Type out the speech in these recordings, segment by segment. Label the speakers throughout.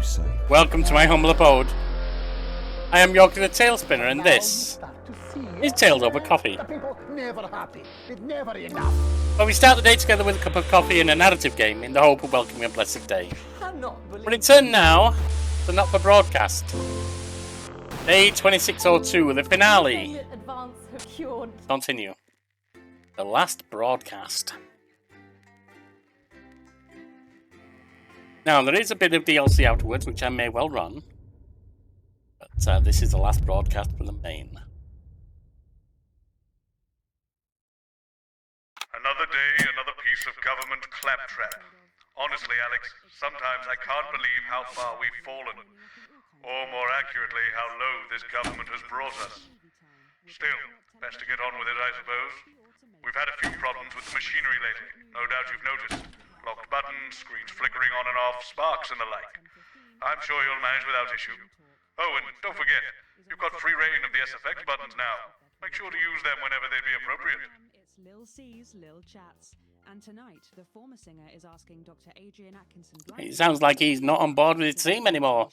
Speaker 1: you say?
Speaker 2: Welcome to my humble abode. I am Yorkie the Tailspinner, and this is Tales Over Coffee.
Speaker 3: Never happy. It's never enough.
Speaker 2: Well, we start the day together with a cup of coffee and a narrative game in the hope of welcoming a blessed day. We return now to Not for Broadcast. Day 2602, the finale. Continue. The last broadcast. Now, there is a bit of DLC afterwards, which I may well run. But this is the last broadcast for the main.
Speaker 4: Another day, another piece of government claptrap. Honestly, Alex, sometimes I can't believe how far we've fallen. Or more accurately, how low this government has brought us. Still, best to get on with it, I suppose. We've had a few problems with the machinery lately, no doubt you've noticed. Locked buttons, screens flickering on and off, sparks and the like. I'm sure you'll manage without issue. Oh, and don't forget, you've got free reign of the SFX buttons now. Make sure to use them whenever they be appropriate.
Speaker 5: It's Lil C's Lil Chats. And tonight, the former singer is asking Dr. Adrian Atkinson.
Speaker 2: It sounds like he's not on board with his team anymore.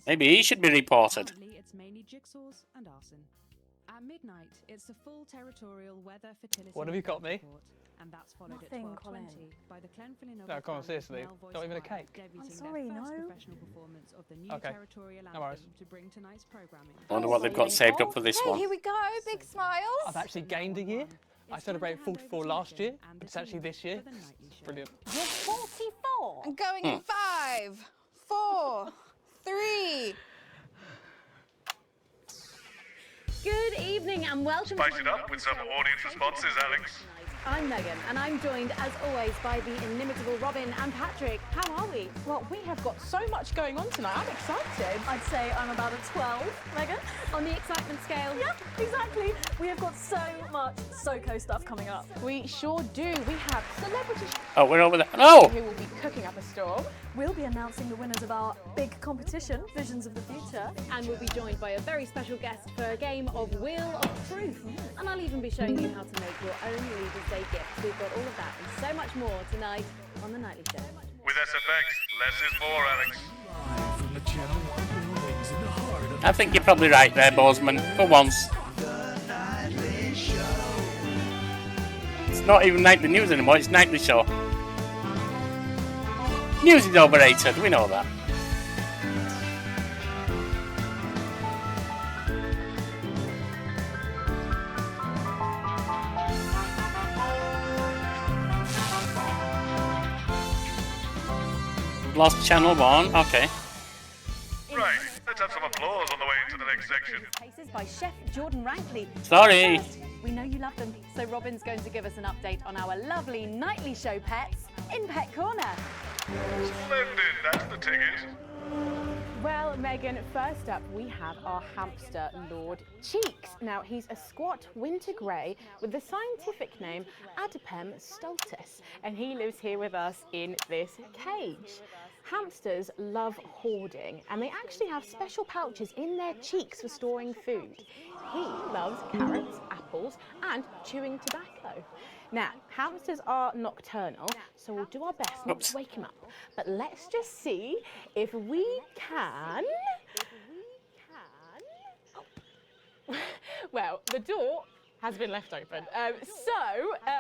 Speaker 2: Maybe he should be reported.
Speaker 5: It's mainly jigsaws and arson. At midnight, it's the full territorial weather fertility.
Speaker 6: What have you got me?
Speaker 5: And that's followed
Speaker 7: Nothing,
Speaker 5: at 12:20
Speaker 7: Colin.
Speaker 5: by the Glenfillan
Speaker 6: No, come on, seriously. Not even a cake.
Speaker 7: I'm sorry, no.
Speaker 5: Professional performance of the new
Speaker 6: Okay.
Speaker 5: territorial
Speaker 6: No worries.
Speaker 5: anthem to bring tonight's programming.
Speaker 2: I wonder what they've got saved up for this
Speaker 7: Hey,
Speaker 2: one.
Speaker 7: here we go, big smiles.
Speaker 6: I've actually gained a year. I celebrated 44 last year, but it's actually this year. Brilliant.
Speaker 7: You're 44.
Speaker 8: I'm going in 5, 4, 3.
Speaker 9: Good evening and welcome.
Speaker 4: Spice it up with some audience responses, Alex.
Speaker 9: I'm Megan and I'm joined as always by the inimitable Robin and Patrick. How are we?
Speaker 8: Well, we have got so much going on tonight. I'm excited.
Speaker 7: I'd say I'm about a 12, Megan.
Speaker 9: On the excitement scale?
Speaker 7: Yeah, exactly. We have got so much SoCo stuff coming up.
Speaker 8: We sure do. We have celebrity
Speaker 2: Oh, we're over there. No!
Speaker 8: who will be cooking up a storm.
Speaker 7: We'll be announcing the winners of our big competition, Visions of the Future.
Speaker 9: And we'll be joined by a very special guest for a game of Wheel of Truth. And I'll even be showing you how to make your own Leaders Day gift. We've got all of that and so much more tonight on The Nightly Show.
Speaker 4: With SFX, less is more, Alex.
Speaker 2: I think you're probably right there, Bozeman, for once. It's not even Nightly News anymore, it's Nightly Show. News is overrated, we know that. Lost channel 1, okay.
Speaker 4: Right, let's have some applause on the way into the next section.
Speaker 9: Cases by Chef Jordan Rankley.
Speaker 2: Sorry.
Speaker 9: First, we know you love them, so Robin's going to give us an update on our lovely Nightly Show pets in Pet Corner.
Speaker 4: Splendid, that's the ticket.
Speaker 8: Well, Megan, first up we have our hamster, Lord Cheeks. Now, he's a squat winter grey with the scientific name Adipem stultus, and he lives here with us in this cage. Hamsters love hoarding, and they actually have special pouches in their cheeks for storing food. He loves carrots, apples, and chewing tobacco. Now, hamsters are nocturnal, so we'll do our best not to wake him up. But let's just see if we can... Well, the door has been left open.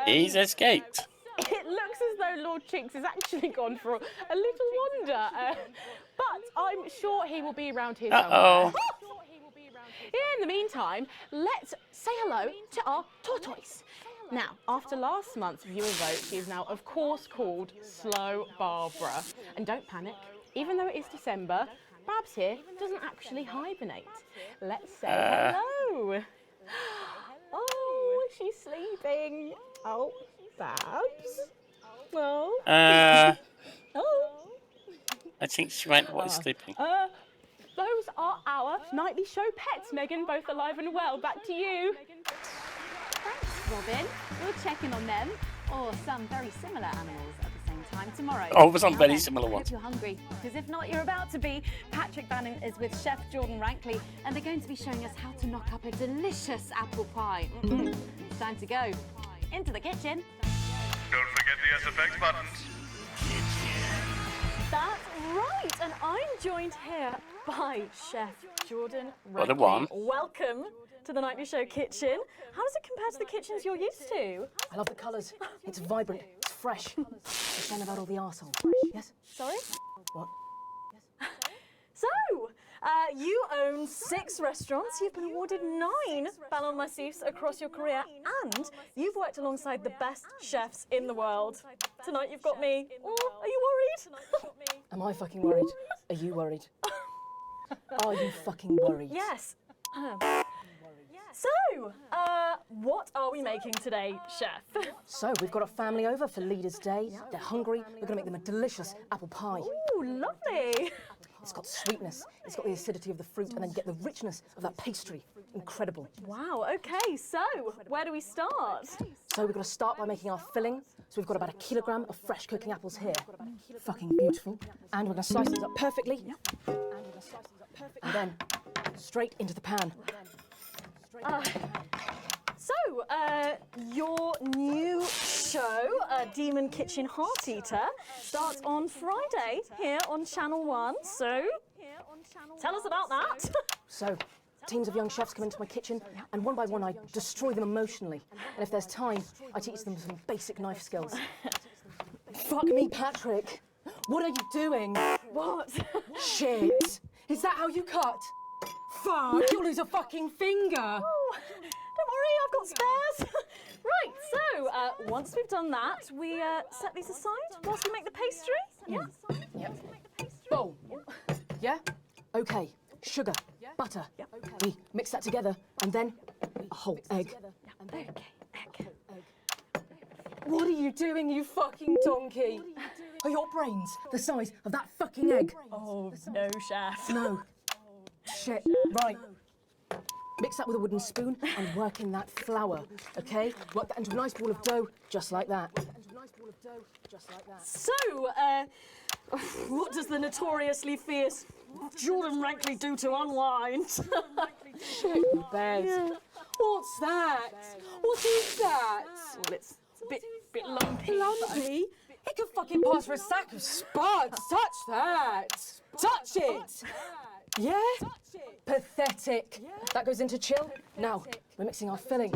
Speaker 2: He's escaped.
Speaker 8: It looks as though Lord Cheeks has actually gone for a little wander, but I'm sure he will be around here somewhere. In the meantime, let's say hello to our tortoise. Now, after last month's viewer vote, she is now, of course, called Slow Barbara. And don't panic, even though it is December, Babs here doesn't actually hibernate. Let's say hello. Oh, she's sleeping. Oh, Babs. Oh. Oh.
Speaker 2: I think she might be sleeping.
Speaker 8: Those are our Nightly Show pets, Megan, both alive and well. Back to you.
Speaker 9: Thanks, Robin. We'll check in on them, or some very similar animals at the same time tomorrow.
Speaker 2: Oh, some
Speaker 9: Now
Speaker 2: very
Speaker 9: then,
Speaker 2: similar
Speaker 9: I
Speaker 2: ones.
Speaker 9: hope you're hungry, because if not, you're about to be. Patrick Bannon is with Chef Jordan Rankley, and they're going to be showing us how to knock up a delicious apple pie. It's time to go into the kitchen.
Speaker 4: Don't forget the SFX buttons.
Speaker 7: That's right, and I'm joined here by Chef Jordan
Speaker 2: What a
Speaker 7: Rankley.
Speaker 2: one.
Speaker 7: Welcome to the Nightly Show kitchen. How does it compare to the kitchens you're used to?
Speaker 1: I love the colours. It's vibrant. It's fresh. It's a shame about all the arsehole. Yes?
Speaker 7: Sorry?
Speaker 1: What?
Speaker 7: So, you own 6 restaurants, you've been awarded 9 Ballon Massifs across your career, and you've worked alongside the best chefs in the world. Tonight you've got me. Oh, are you worried?
Speaker 1: Am I fucking worried? Are you worried? Are you fucking worried?
Speaker 7: Yes. So, what are we making today, chef?
Speaker 1: So, we've got a family over for Leaders' Day. They're hungry. We're going to make them a delicious apple pie.
Speaker 7: Ooh, lovely.
Speaker 1: It's got sweetness, it's got the acidity of the fruit, and then you get the richness of that pastry. Incredible.
Speaker 7: Wow, okay, so where do we start?
Speaker 1: So we've got to start by making our filling. So we've got about 1 kilogram of fresh cooking apples here. Fucking beautiful. And we're going to slice these up perfectly. And then straight into the pan.
Speaker 7: So, your new show, Demon Kitchen Heart Eater, starts on Friday here on Channel 1. So, tell us about that.
Speaker 1: So, teams of young chefs come into my kitchen, and one by one I destroy them emotionally. And if there's time, I teach them some basic knife skills. Fuck me, Patrick. What are you doing?
Speaker 7: What?
Speaker 1: Shit. Is that how you cut? Fuck, you'll lose a fucking finger.
Speaker 7: Oh, don't worry, I've got spares. Right, so once we've done that, we set these aside whilst we make the pastry. Yeah?
Speaker 1: Yep. Bowl. Yeah? Okay. Sugar. Butter. We mix that together, and then a whole egg.
Speaker 7: Okay, egg.
Speaker 1: What are you doing, you fucking donkey? Are your brains the size of that fucking egg?
Speaker 7: Oh, no, chef.
Speaker 1: No. Shit. Right. Mix that with a wooden spoon and work in that flour, okay? Work that into a nice ball of dough, just like that.
Speaker 7: So, what does the notoriously fierce Jordan Rankley do to unwind?
Speaker 1: Shit, Bez.
Speaker 7: Yeah.
Speaker 1: What's that? What is that?
Speaker 7: Well, it's a bit lumpy.
Speaker 1: Lumpy? It could fucking pass for a sack of spuds. Touch that. Touch it. Yeah? Pathetic. That goes into chill. Now, we're mixing our filling.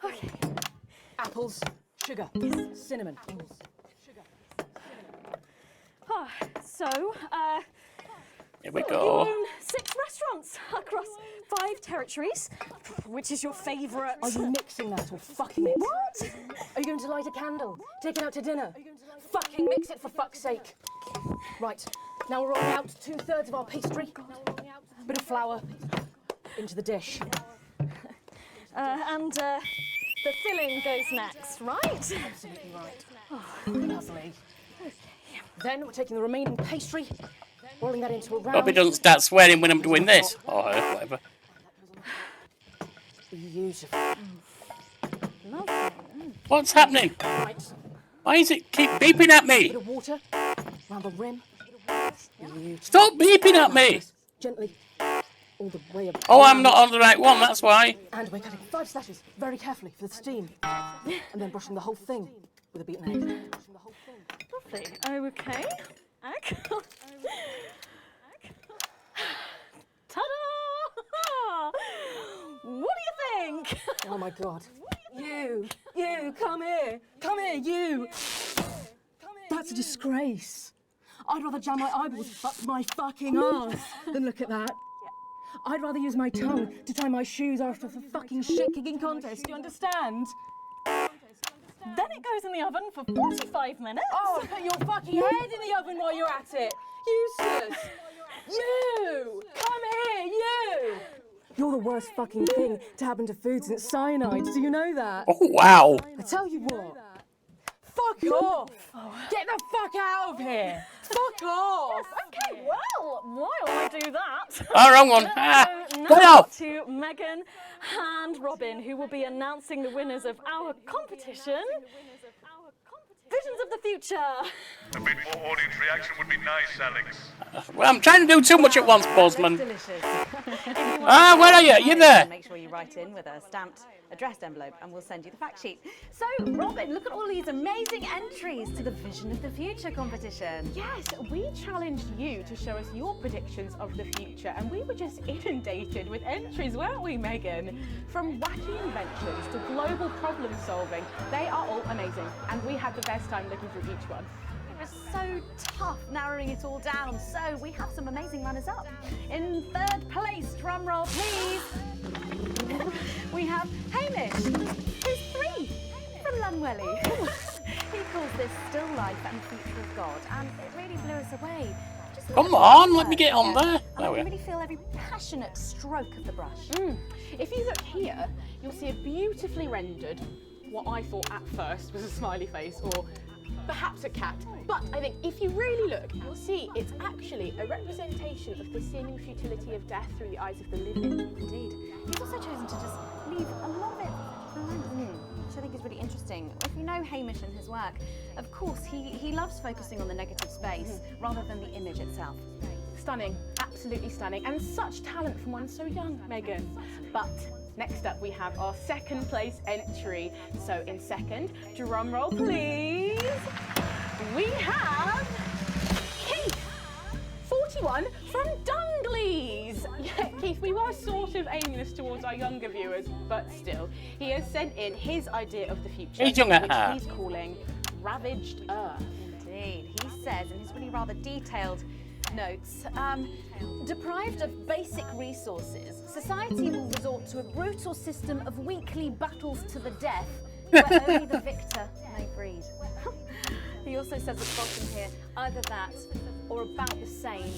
Speaker 7: Okay.
Speaker 1: Apples, sugar, cinnamon.
Speaker 7: So,
Speaker 2: Here we
Speaker 7: you
Speaker 2: go.
Speaker 7: own 6 restaurants across 5 territories. Which is your favourite?
Speaker 1: Are you mixing that or fucking it?
Speaker 7: What?
Speaker 1: Are you going to light a candle? Take it out to dinner? Fucking mix it for fuck's sake. Right, now we're rolling out 2/3 of our pastry. Bit of flour into the dish.
Speaker 7: And the filling goes next, right?
Speaker 1: Absolutely right. Oh, lovely. Then we're taking the remaining pastry, rolling that into a round.
Speaker 2: Hope he doesn't start swearing when I'm doing this. Or whatever.
Speaker 1: Beautiful.
Speaker 2: What's happening?
Speaker 1: Right.
Speaker 2: Why is it keep beeping at me?
Speaker 1: Bit of water around the rim. Beautiful.
Speaker 2: Stop beeping at me!
Speaker 1: Gently. All the way up.
Speaker 2: Oh, I'm not on the right one, that's why.
Speaker 1: And we're cutting 5 slashes very carefully for the steam. And then brushing the whole thing with a beaten egg.
Speaker 7: Lovely. Okay. Egg. Ta-da! What do you think?
Speaker 1: Oh my God. You, come here, you. That's a disgrace. I'd rather jam my eyeballs up my fucking arse than look at that. I'd rather use my tongue to tie my shoes after a fucking shit-kicking contest, do you understand?
Speaker 7: Then it goes in the oven for 45 minutes.
Speaker 1: Oh, put your fucking head in the oven while you're at it. Useless. You, come here, you. You're the worst fucking thing to happen to food since cyanide. Do you know that?
Speaker 2: Oh, wow.
Speaker 1: I tell you what. Fuck off. Get the fuck out of here. Fuck off.
Speaker 7: Okay, well, while I do that,
Speaker 2: Oh, wrong one. Ah,
Speaker 7: so
Speaker 2: get
Speaker 7: now
Speaker 2: off.
Speaker 7: to Megan and Robin, who will be announcing the winners of our competition. Visions of the future.
Speaker 4: A bit more audience reaction would be nice, Alex.
Speaker 2: Well, I'm trying to do too much at once, Bozeman.
Speaker 1: Delicious.
Speaker 2: Ah, where are you? You're there.
Speaker 9: Make sure you write in with a stamped addressed envelope and we'll send you the fact sheet. So, Robin, look at all these amazing entries to the Vision of the Future competition.
Speaker 8: Yes, we challenged you to show us your predictions of the future, and we were just inundated with entries, weren't we, Megan? From wacky inventions to global problem solving, they are all amazing, and we had the best time looking through each one.
Speaker 9: It was so tough narrowing it all down, so we have some amazing runners-up. In third place, drum roll please, we have Hamish, who's 3 from Lunwelly. He calls this still life and future of God, and it really blew us away. Just
Speaker 2: Come
Speaker 9: look at
Speaker 2: on,
Speaker 9: the
Speaker 2: let me
Speaker 9: work
Speaker 2: get on
Speaker 9: here,
Speaker 2: there.
Speaker 9: and
Speaker 2: There
Speaker 9: I
Speaker 2: we
Speaker 9: can
Speaker 2: are.
Speaker 9: really feel every passionate stroke of the brush.
Speaker 8: If you look here, you'll see a beautifully rendered, what I thought at first was a smiley face or perhaps a cat. But I think if you really look, you'll see it's actually a representation of the seeming futility of death through the eyes of the living.
Speaker 9: Indeed. He's also chosen to just leave a lot of it blank, which I think is really interesting. If you know Hamish and his work, of course, he loves focusing on the negative space rather than the image itself.
Speaker 8: Stunning, absolutely stunning, and such talent from one so young, Megan. But next up we have our second place entry. So in second, drum roll please, we have Keith, 41 from Dungleys. Yeah, Keith, we were sort of aiming this towards our younger viewers, but still, he has sent in his idea of the future,
Speaker 2: He's young at
Speaker 8: which
Speaker 2: heart.
Speaker 8: he's calling Ravaged Earth.
Speaker 9: Indeed. He says in his really rather detailed notes, deprived of basic resources, society will resort to a brutal system of weekly battles to the death, where only the victor may breed. He also says at the bottom here, either that or about the same,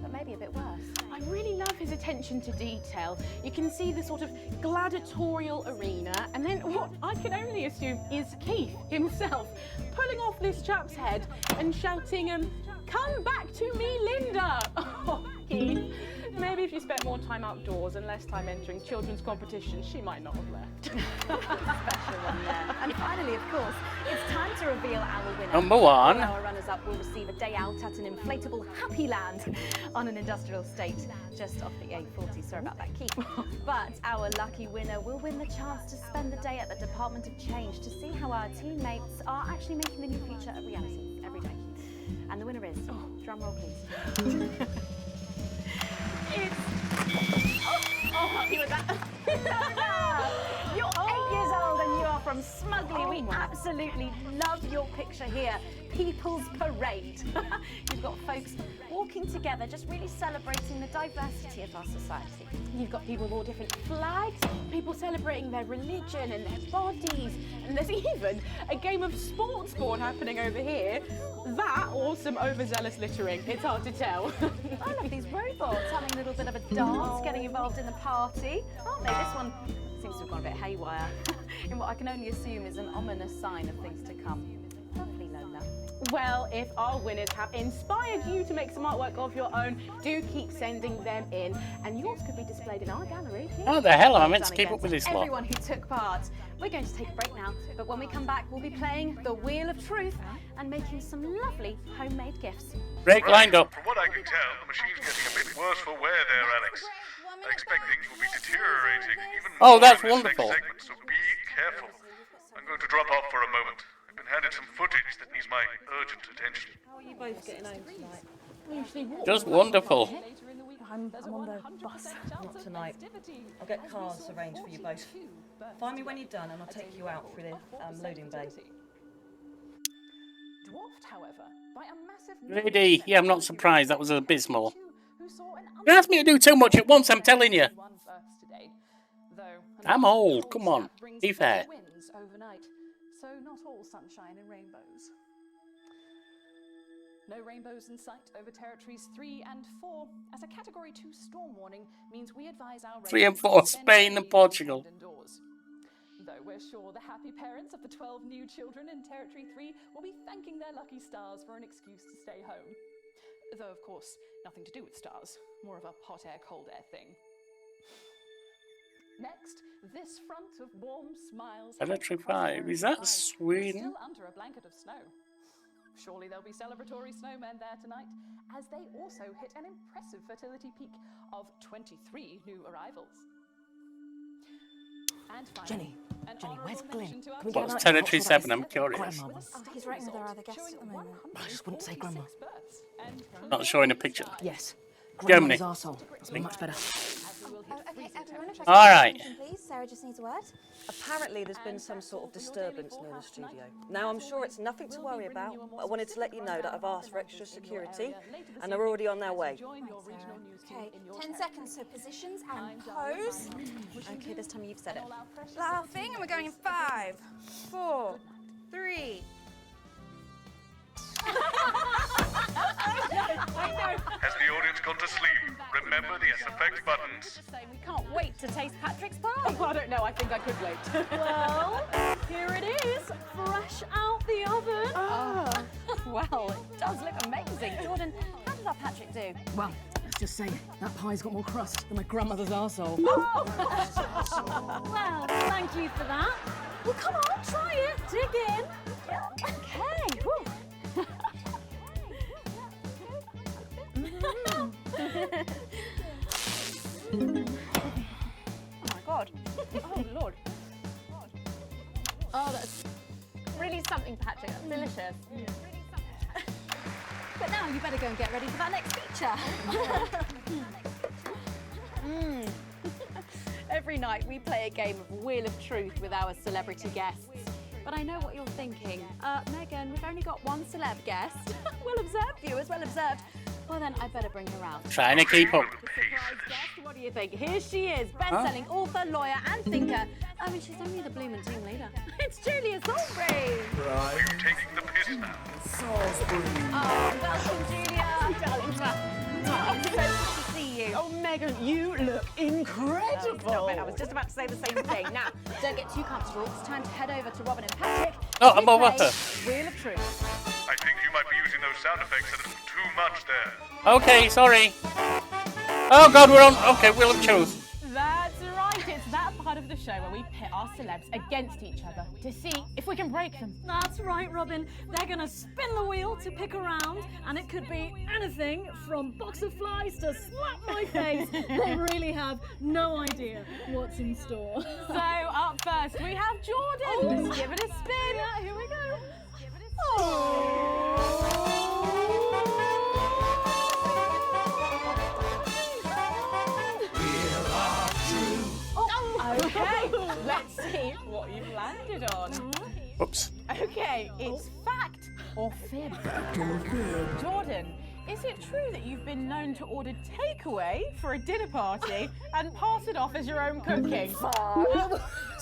Speaker 9: but maybe a bit worse.
Speaker 8: I really love his attention to detail. You can see the sort of gladiatorial arena, and then what I can only assume is Keith himself pulling off this chap's head and shouting, "Come back to me, Linda!" Oh, Keith. Maybe if you spent more time outdoors and less time entering children's competitions, she might not have left.
Speaker 9: Special one there. And finally, of course, it's time to reveal our winner.
Speaker 2: Number 1.
Speaker 9: All our runners-up will receive a day out at an inflatable Happy Land on an industrial estate just off the A40. Sorry about that, Keith. But our lucky winner will win the chance to spend the day at the Department of Change to see how our teammates are actually making the new future a reality every day. And the winner is, drum roll please.
Speaker 8: Oh, happy with that.
Speaker 9: You're 8 years old and you are from Smugly. We absolutely love your picture here. People's Parade. You've got folks walking together, just really celebrating the diversity of our society.
Speaker 8: You've got people with all different flags, people celebrating their religion and their bodies, and there's even a game of sports board happening over here. That or some overzealous littering, it's hard to tell.
Speaker 9: I love these robots having a little bit of a dance, getting involved in the party, aren't they? This one seems to have gone a bit haywire in what I can only assume is an ominous sign of things to come. Lovely, Lola.
Speaker 8: Well, if our winners have inspired you to make some artwork of your own, do keep sending them in, and yours could be displayed in our gallery.
Speaker 2: How the hell am I meant to
Speaker 9: Done
Speaker 2: keep
Speaker 9: again
Speaker 2: up with
Speaker 9: to
Speaker 2: this lot?
Speaker 9: everyone who took part. We're going to take a break now, but when we come back, we'll be playing the Wheel of Truth and making some lovely homemade gifts.
Speaker 2: Break lined up.
Speaker 4: From what I can tell, the machine's getting a bit worse for wear there, Alex. I expect things will be deteriorating even
Speaker 2: Oh,
Speaker 4: more
Speaker 2: that's
Speaker 4: in this next
Speaker 2: wonderful.
Speaker 4: segment, so be careful. I'm going to drop off for a moment. I've been handed some footage that needs my urgent attention.
Speaker 1: How are you both getting home tonight?
Speaker 2: Just wonderful.
Speaker 1: I'm on the bus. Not tonight. I'll get cars arranged for you both. Find me when you're done and I'll take you out through the loading bay.
Speaker 5: Dwarfed, however, by a massive
Speaker 2: Really? Yeah, I'm not surprised. That was abysmal. You asked me to do too much at once, I'm telling you. I'm old. Come on. Be fair.
Speaker 5: Winds overnight, so not all sunshine and rainbows. No rainbows in sight over territories 3 and 4, as a Category 2 storm warning means we advise our
Speaker 2: 3 and
Speaker 5: residents
Speaker 2: 4,
Speaker 5: to spend
Speaker 2: Spain and
Speaker 5: days
Speaker 2: Portugal.
Speaker 5: indoors. Though we're sure the happy parents of the 12 new children in Territory 3 will be thanking their lucky stars for an excuse to stay home. Though, of course, nothing to do with stars, more of a hot air, cold air thing. Next, this front of warm smiles.
Speaker 2: Territory 5. Is that Sweden?
Speaker 5: Still under a blanket of snow. Surely there'll be celebratory snowmen there tonight, as they also hit an impressive fertility peak of 23 new arrivals. And finally,
Speaker 1: Jenny, where's Glenn? Can we
Speaker 2: What's
Speaker 1: get an
Speaker 2: Territory
Speaker 1: answer?
Speaker 2: 7? I'm curious.
Speaker 1: Grandma was.
Speaker 7: Oh, he's writing with our other guests at the moment.
Speaker 1: I just wouldn't say grandma.
Speaker 2: Not showing a picture.
Speaker 1: Yes.
Speaker 2: Germany.
Speaker 1: Grandma's arsehole. That's much better.
Speaker 10: Okay, everyone, if I
Speaker 2: All
Speaker 10: can
Speaker 2: right.
Speaker 10: attention, please. Sarah just needs a word.
Speaker 11: Apparently there's been some sort of disturbance near the studio. Now I'm sure it's nothing to worry about, but I wanted to let you know that I've asked for extra security and they're already on their way.
Speaker 10: Okay, 10 seconds, so positions and pose.
Speaker 11: Okay, this time you've said it.
Speaker 10: Laughing, and we're going in 5, 4, 3.
Speaker 4: Has the audience gone to sleep? Remember the SFX buttons.
Speaker 9: We can't wait to taste Patrick's pie.
Speaker 8: Oh, I don't know. I think I could wait.
Speaker 7: Well, here it is, fresh out the oven.
Speaker 9: Well, it does look amazing. Jordan, how did our Patrick do?
Speaker 1: Well, let's just say that pie's got more crust than my grandmother's arsehole.
Speaker 7: Well, thank you for that. Well, come on, try it. Dig in.
Speaker 9: Okay. Whew.
Speaker 10: Oh my god.
Speaker 9: Oh, Lord. Oh, that's really something, Patrick. That's delicious.
Speaker 10: But now you better go and get ready for that next feature.
Speaker 9: Every night we play a game of Wheel of Truth with our celebrity guests. But I know what you're thinking. Megan, we've only got one celeb guest. Well observed, viewers, well observed. Well then, I better bring her out.
Speaker 2: Trying to keep up.
Speaker 9: Surprise guest, what do you think? Here she is, best-selling author, lawyer and thinker. I mean, she's only the bloomin' team leader. It's Julia Salisbury.
Speaker 4: Are you taking the piss now?
Speaker 9: Oh, welcome, Julia.
Speaker 8: Darling,
Speaker 9: Oh, so good to see you.
Speaker 8: oh, Megan, you look incredible.
Speaker 9: Stop it, I was just about to say the same thing. Now, don't get too comfortable. It's time to head over to Robin and Patrick.
Speaker 2: Oh,
Speaker 9: to
Speaker 2: I'm over
Speaker 9: play
Speaker 2: her.
Speaker 9: Wheel of Truth.
Speaker 4: I think you might be using those sound effects a little too much there.
Speaker 2: Okay, sorry. Oh God, we're on. Okay, Wheel of Truth.
Speaker 8: That's right. It's that part of the show where we pit our celebs against each other to see if we can break them.
Speaker 7: That's right, Robin. They're going to spin the wheel to pick a round, and it could be anything from box of flies to slap my face. They really have no idea what's in store.
Speaker 8: So up first we have Jordan. Let's give it a spin.
Speaker 7: Yeah, here we go.
Speaker 8: Okay, let's see what you've landed on.
Speaker 2: Oops.
Speaker 8: Okay, it's fact or fib. Jordan, is it true that you've been known to order takeaway for a dinner party and pass it off as your own cooking?
Speaker 1: It's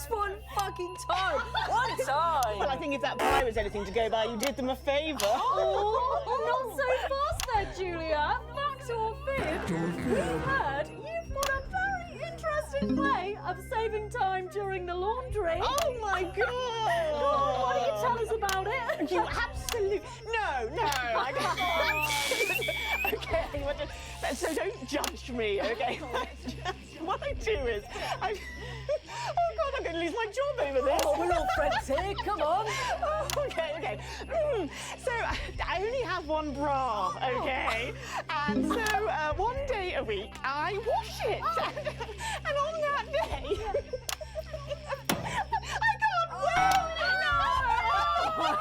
Speaker 1: one fucking time. One time.
Speaker 12: Well, I think if that pie was anything to go by, you did them a favour.
Speaker 7: Oh, not so fast there, Julia. Fact or fib? We heard you've got a very interesting way of saving time during the laundry.
Speaker 12: Oh my God!
Speaker 7: Go on, why don't you tell us about it?
Speaker 12: You absolutely no, I can't. Okay, so don't judge me, okay? What I do is, oh God, I'm going to lose my job over this.
Speaker 1: Oh, we're all friends here. Come on.
Speaker 12: Oh, okay. So I only have one bra, okay? And so one day a week I wash it, and on that day I can't wear it.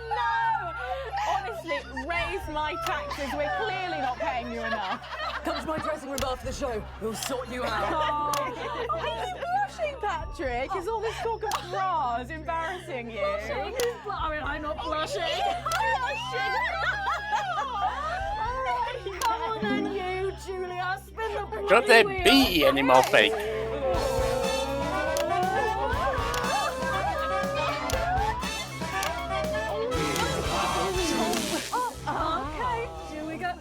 Speaker 8: No! Honestly, raise my taxes. We're clearly not paying you enough.
Speaker 1: Come to my dressing room after the show. We'll sort you out.
Speaker 8: Are you blushing, Patrick? Is all this talk of bras embarrassing you?
Speaker 7: I mean, I'm not blushing. Come on then, you, Julia. Spin the bloody
Speaker 2: Don't there
Speaker 7: wheel.
Speaker 2: be any more fake?
Speaker 7: Okay, here we go.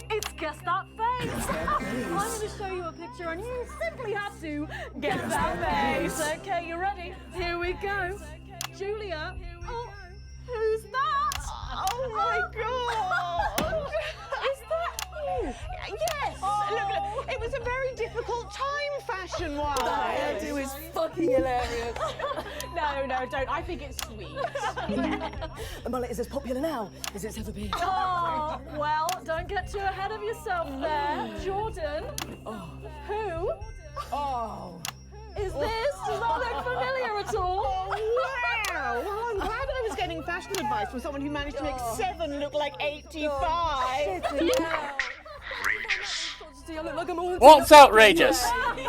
Speaker 7: It's Guess That Face. I'm going to show you a picture and you simply have to guess that face. Okay, you ready? Here we go. Julia. Oh, who's that?
Speaker 12: Oh my God!
Speaker 7: Is that you?
Speaker 12: Yes! Look, it was a very difficult time fashion-wise.
Speaker 1: That hairdo is fucking hilarious.
Speaker 8: No, don't. I think it's sweet.
Speaker 1: The mullet is as popular now as it's ever been.
Speaker 7: Oh, well, don't get too ahead of yourself there. Jordan, who is this? Does not look familiar at all.
Speaker 12: Wow! Well, I'm glad I was getting fashion advice from someone who managed to make 7 look like 85.
Speaker 1: I look like I'm all
Speaker 2: What's outrageous?
Speaker 8: Right, we've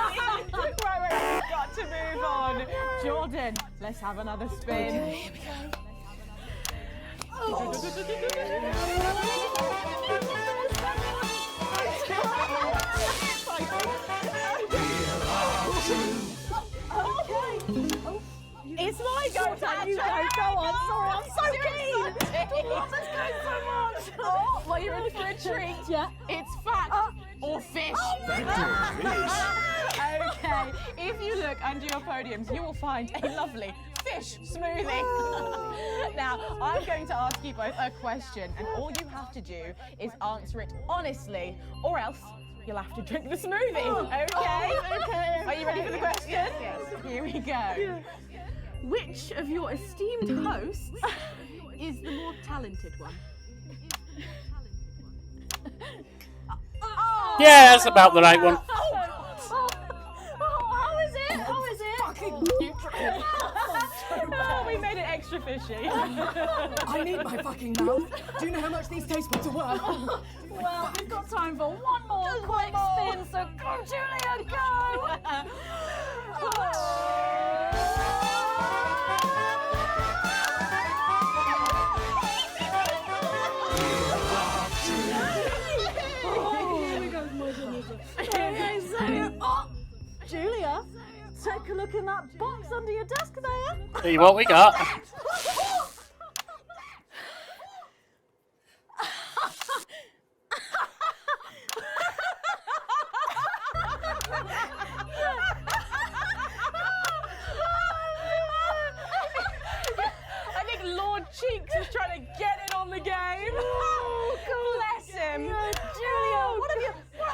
Speaker 8: got to move on. Jordan, let's have another spin.
Speaker 1: Okay, here we
Speaker 8: It's my go,
Speaker 7: You go on. Sorry, I'm so keen. Let's go so much.
Speaker 8: Oh, well, you're in for a treat.
Speaker 7: Yeah.
Speaker 8: It's fact or fish. Okay, if you look under your podiums, you will find a lovely fish smoothie. Now, I'm going to ask you both a question, and all you have to do is answer it honestly, or else you'll have to drink the smoothie. Okay?
Speaker 12: Okay.
Speaker 8: Are you ready for the question? Yes. Here we go. Which of your esteemed hosts is the more talented one?
Speaker 2: Yeah, that's about the right one.
Speaker 7: How is it? How is it?
Speaker 8: Oh, we made it extra fishy.
Speaker 1: I need my fucking mouth. Do you know how much these taste buds are worth?
Speaker 7: Well, we've got time for one more quick spin, so go, Julia, go! Julia, take a look in that box under your desk there.
Speaker 2: See what we got.
Speaker 8: I think Lord Cheeks is trying to get in on the game. Bless him.
Speaker 7: Julia, what have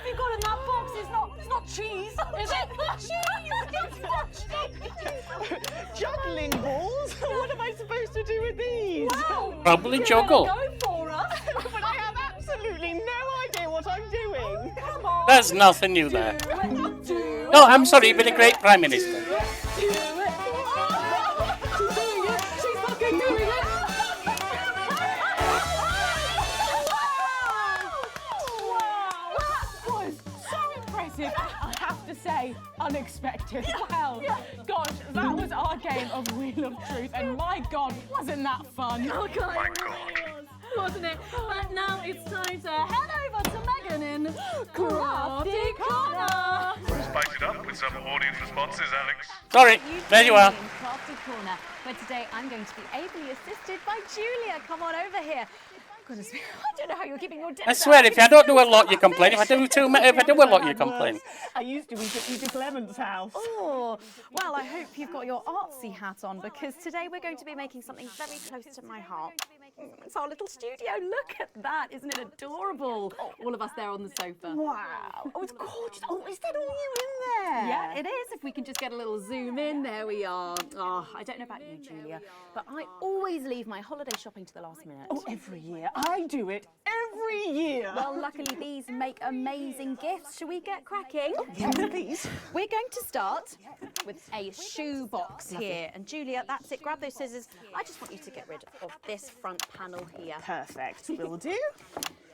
Speaker 7: you got in that box? It's not cheese. Is it cheese? It's not cheese.
Speaker 12: Juggling balls? What am I supposed to do with these?
Speaker 7: Wow.
Speaker 2: Probably juggle.
Speaker 7: Go for us.
Speaker 12: But I have absolutely no idea what I'm doing.
Speaker 7: Come on.
Speaker 2: There's nothing new there.
Speaker 7: Do it.
Speaker 2: No, I'm sorry, you've been a great Prime Minister.
Speaker 7: Do it. She's doing it. She's fucking doing it.
Speaker 8: Wow, that was so impressive. I have to say, unexpected. Wow. Gosh, that was our game of Wheel of Truth, and my God, wasn't that fun?
Speaker 7: Oh, God, it really was, wasn't it? But now it's time to head over to Megan in Crafty Corner.
Speaker 4: Spice it up with some audience responses, Alex.
Speaker 2: Sorry, there you are.
Speaker 9: Crafty Corner, where today I'm going to be ably assisted by Julia. Come on over here. Goodness me, I don't know how you're keeping your depth.
Speaker 2: I swear, if I don't do a lot, you complain. If I do a lot, you complain.
Speaker 12: I used to eat at Edith Lemon's house.
Speaker 9: Oh, well, I hope you've got your artsy hat on, because today we're going to be making something very close to my heart. It's our little studio. Look at that. Isn't it adorable? All of us there on the sofa.
Speaker 12: Wow. Oh, it's gorgeous. Oh, is that all you in there?
Speaker 9: Yeah, it is. If we can just get a little zoom in, there we are. Oh, I don't know about you, Julia, but I always leave my holiday shopping to the last minute.
Speaker 12: Oh, every year. I do it every year.
Speaker 9: Well, luckily these make amazing gifts. Shall we get cracking?
Speaker 12: Yes, please.
Speaker 9: We're going to start with a shoe box here. And Julia, that's it. Grab those scissors. I just want you to get rid of this front panel here.
Speaker 12: Perfect. Will do.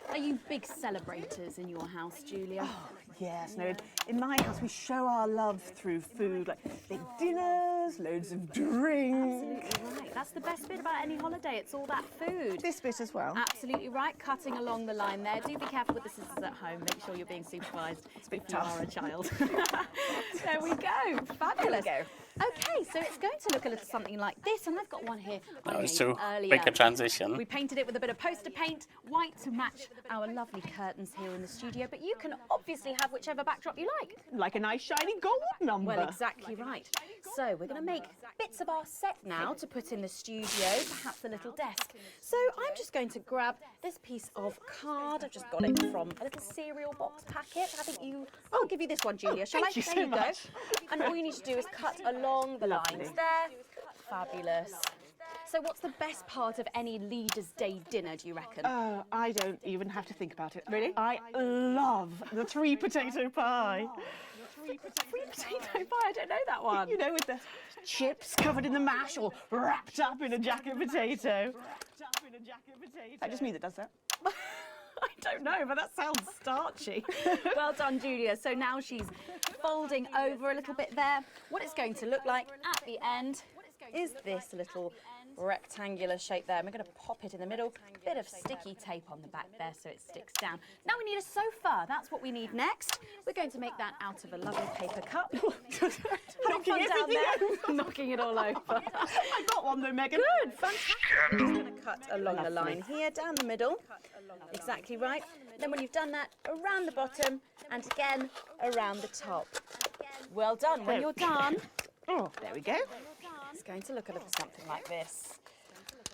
Speaker 9: Are you big celebrators in your house, Julia?
Speaker 12: Oh, yes. No, in my house we show our love through food, like big dinners, loads of drinks.
Speaker 9: Absolutely right. That's the best bit about any holiday. It's all that food.
Speaker 12: This bit as well.
Speaker 9: Absolutely right. Cutting along the line there. Do be careful with the scissors at home. Make sure you're being supervised if you
Speaker 12: tough.
Speaker 9: are a child. There we go. Fabulous.
Speaker 12: There we go.
Speaker 9: Okay, so it's going to look a little something like this, and I've got one here I
Speaker 2: That was
Speaker 9: made
Speaker 2: too
Speaker 9: earlier.
Speaker 2: big a transition.
Speaker 9: We painted it with a bit of poster paint, white to match our lovely curtains here in the studio, but you can obviously have whichever backdrop you like.
Speaker 12: Like a nice shiny gold number.
Speaker 9: Well, exactly right. So we're going to make bits of our set now to put in the studio, perhaps a little desk. So I'm just going to grab this piece of card. I've just got it from a little cereal box packet. I think I'll give you this one, Julia. Shall I?
Speaker 12: Thank you
Speaker 9: There
Speaker 12: so
Speaker 9: you go.
Speaker 12: much.
Speaker 9: And all you need to do is cut along the lines there. Fabulous. So what's the best part of any Leaders' Day dinner, do you reckon?
Speaker 12: I don't even have to think about it. Really? I love the 3 potato pie.
Speaker 9: 3 potato pie, I don't know that one.
Speaker 12: You know, with the chips covered in the mash or wrapped up in a jacket potato. That just me that does that.
Speaker 9: I don't know, but that sounds starchy. Well done, Julia. So now she's folding over a little bit there. What it's going to look like at the end is this little rectangular shape there. And we're going to pop it in the middle. A bit of sticky tape on the back there so it sticks down. Now we need a sofa. That's what we need next. We're going to make that out of a lovely paper cup.
Speaker 12: Knocking everything over.
Speaker 9: Knocking it all over.
Speaker 12: I got one though, Megan.
Speaker 9: Good, fantastic. I'm just going to cut along the line here, down the middle. Exactly right. Then when you've done that, around the bottom and again around the top. Well done. When you're done,
Speaker 12: oh, there we go.
Speaker 9: It's going to look a little something like this.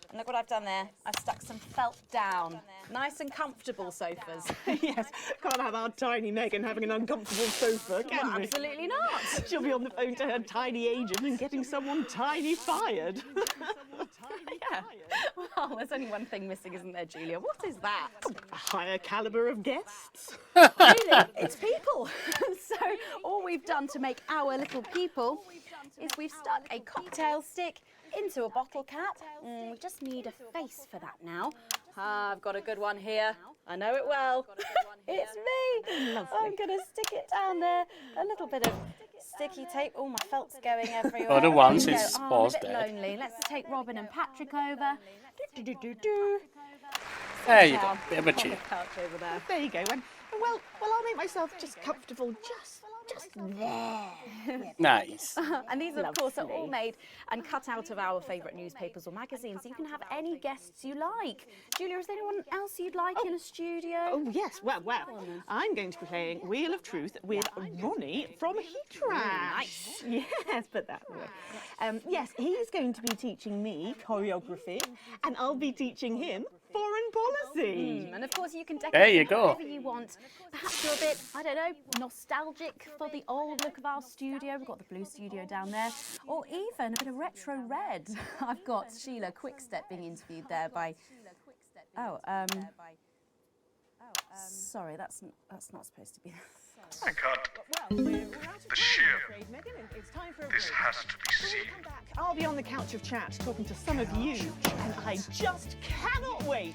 Speaker 9: And look what I've done there. I've stuck some felt down. Nice and comfortable sofas.
Speaker 12: Yes, can't have our tiny Megan having an uncomfortable sofa, can we?
Speaker 9: Absolutely not.
Speaker 12: She'll be on the phone to her tiny agent and getting someone tiny fired.
Speaker 9: Yeah. Well, there's only one thing missing, isn't there, Julia? What is that?
Speaker 12: A higher calibre of guests.
Speaker 9: Really? It's people. So all we've done to make our little people is we've stuck a cocktail stick into a bottle cap. We just need a face for that now. I've got a good one here. I know it well. It's me.
Speaker 12: Lovely.
Speaker 9: I'm going to stick it down there. A little bit of sticky tape. Oh, my felt's going everywhere.
Speaker 2: Other one
Speaker 9: There we
Speaker 2: since
Speaker 9: go. I'm a
Speaker 2: Paul's
Speaker 9: bit
Speaker 2: dead.
Speaker 9: lonely. Let's take Robin and Patrick over. Do-do-do-do-do.
Speaker 2: There you go. Bit of a
Speaker 9: On the
Speaker 2: cheer.
Speaker 9: couch over there.
Speaker 12: There you go. And well, I'll make myself just comfortable, just there.
Speaker 2: Nice.
Speaker 9: And these, of course, are all made and cut out of our favourite newspapers or magazines. So you can have any guests you like. Julia, is there anyone else you'd like in a studio?
Speaker 12: Oh, yes. Well, I'm going to be playing Wheel of Truth with Ronnie from Heatrash.
Speaker 9: Nice.
Speaker 12: Yes, put that away. Yes, he's going to be teaching me choreography, and I'll be teaching him foreign policy.
Speaker 9: And of course, you can
Speaker 2: There
Speaker 9: decorate
Speaker 2: you
Speaker 9: it
Speaker 2: go.
Speaker 9: however you want. Perhaps you're a bit, I don't know, nostalgic for the old look of our studio. We've got the blue studio down there. Or even a bit of retro red. I've got Sheila Quickstep being interviewed there by... sorry, that's not supposed to be...
Speaker 4: I can't. The sheer. This has to be seen.
Speaker 12: I'll be on the couch of chat talking to some of you, and I just cannot wait.